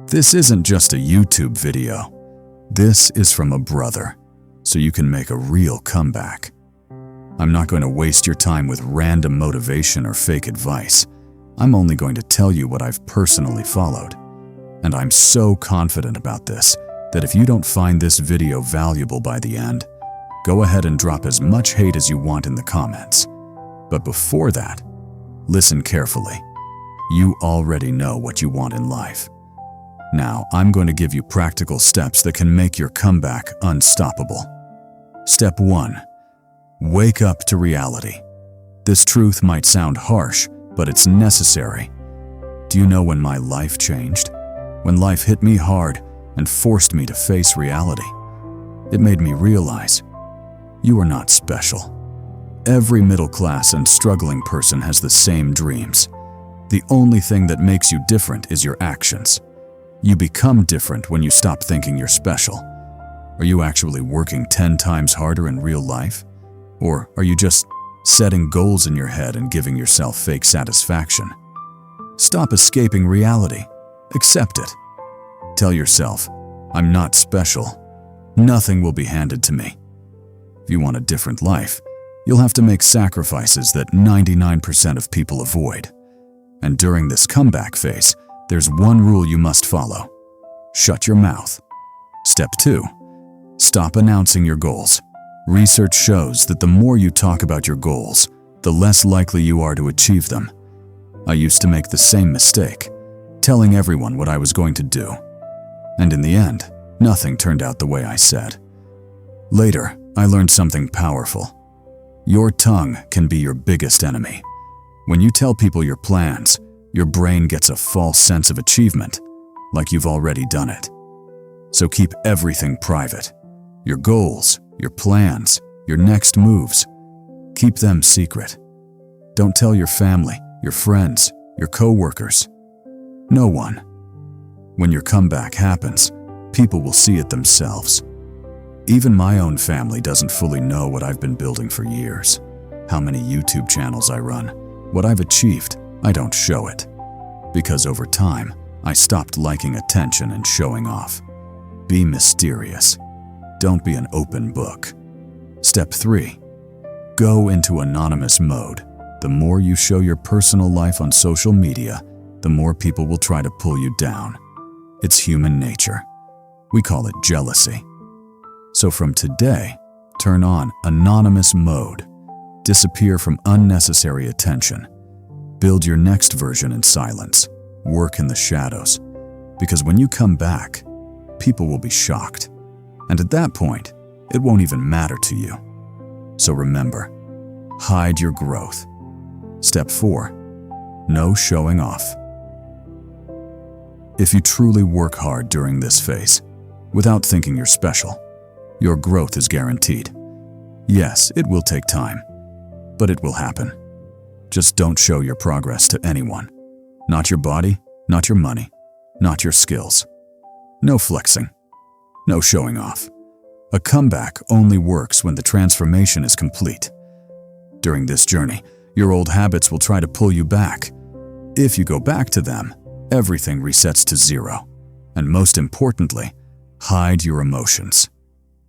This isn't just a YouTube video. This is from a brother, so you can make a real comeback. I'm not going to waste your time with random motivation or fake advice. I'm only going to tell you what I've personally followed. And I'm so confident about this that if you don't find this video valuable by the end, go ahead and drop as much hate as you want in the comments. But before that, listen carefully. You already know what you want in life. Now, I'm going to give you practical steps that can make your comeback unstoppable. Step 1. Wake up to reality. This truth might sound harsh, but it's necessary. Do you know when my life changed? When life hit me hard and forced me to face reality. It made me realize you are not special. Every middle-class and struggling person has the same dreams. The only thing that makes you different is your actions. You become different when you stop thinking you're special. Are you actually working 10 times harder in real life? Or are you just setting goals in your head and giving yourself fake satisfaction? Stop escaping reality. Accept it. Tell yourself, I'm not special. Nothing will be handed to me. If you want a different life, you'll have to make sacrifices that 99% of people avoid. And during this comeback phase, there's one rule you must follow. Shut your mouth. Step 2. Stop announcing your goals. Research shows that the more you talk about your goals, the less likely you are to achieve them. I used to make the same mistake, telling everyone what I was going to do. And in the end, nothing turned out the way I said. Later, I learned something powerful. Your tongue can be your biggest enemy. When you tell people your plans, your brain gets a false sense of achievement, like you've already done it. So keep everything private. Your goals, your plans, your next moves. Keep them secret. Don't tell your family, your friends, your co-workers. No one. When your comeback happens, people will see it themselves. Even my own family doesn't fully know what I've been building for years. How many YouTube channels I run, what I've achieved, I don't show it. Because over time, I stopped liking attention and showing off. Be mysterious. Don't be an open book. Step 3. Go into anonymous mode. The more you show your personal life on social media, the more people will try to pull you down. It's human nature. We call it jealousy. So from today, turn on anonymous mode. Disappear from unnecessary attention. Build your next version in silence. Work in the shadows. Because when you come back, people will be shocked. And at that point, it won't even matter to you. So remember, hide your growth. Step 4. No showing off. If you truly work hard during this phase, without thinking you're special, your growth is guaranteed. Yes, it will take time, but it will happen. Just don't show your progress to anyone. Not your body, not your money, not your skills. No flexing. No showing off. A comeback only works when the transformation is complete. During this journey, your old habits will try to pull you back. If you go back to them, everything resets to zero. And most importantly, hide your emotions.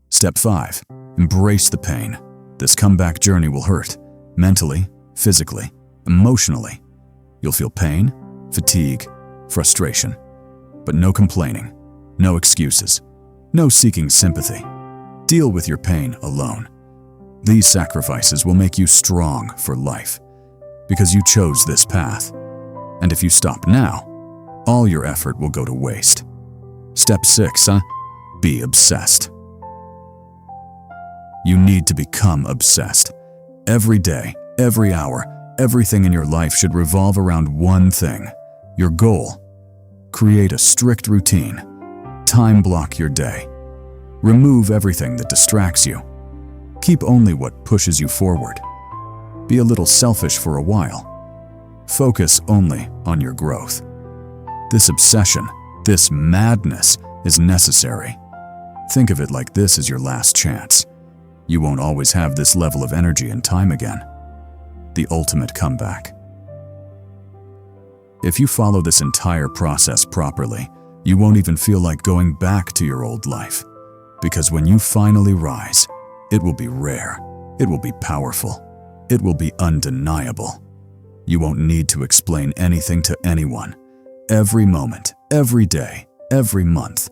Step 5. Embrace the pain. This comeback journey will hurt. Mentally, physically, emotionally. You'll feel pain, fatigue, frustration. But no complaining, no excuses, no seeking sympathy. Deal with your pain alone. These sacrifices will make you strong for life, because you chose this path. And if you stop now, all your effort will go to waste. Step 6, Be obsessed. You need to become obsessed. Every day, every hour, everything in your life should revolve around one thing, your goal. Create a strict routine. Time block your day. Remove everything that distracts you. Keep only what pushes you forward. Be a little selfish for a while. Focus only on your growth. This obsession, this madness, is necessary. Think of it like this is your last chance. You won't always have this level of energy and time again. The ultimate comeback. If you follow this entire process properly, You won't even feel like going back to your old life. Because when you finally rise, it will be rare, it will be powerful, it will be undeniable. You won't need to explain anything to anyone. Every moment, every day, every month,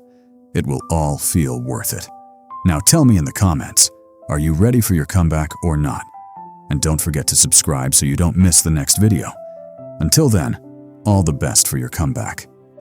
it will all feel worth it. Now tell me in the comments, are you ready for your comeback or not? And don't forget to subscribe so you don't miss the next video. Until then, all the best for your comeback.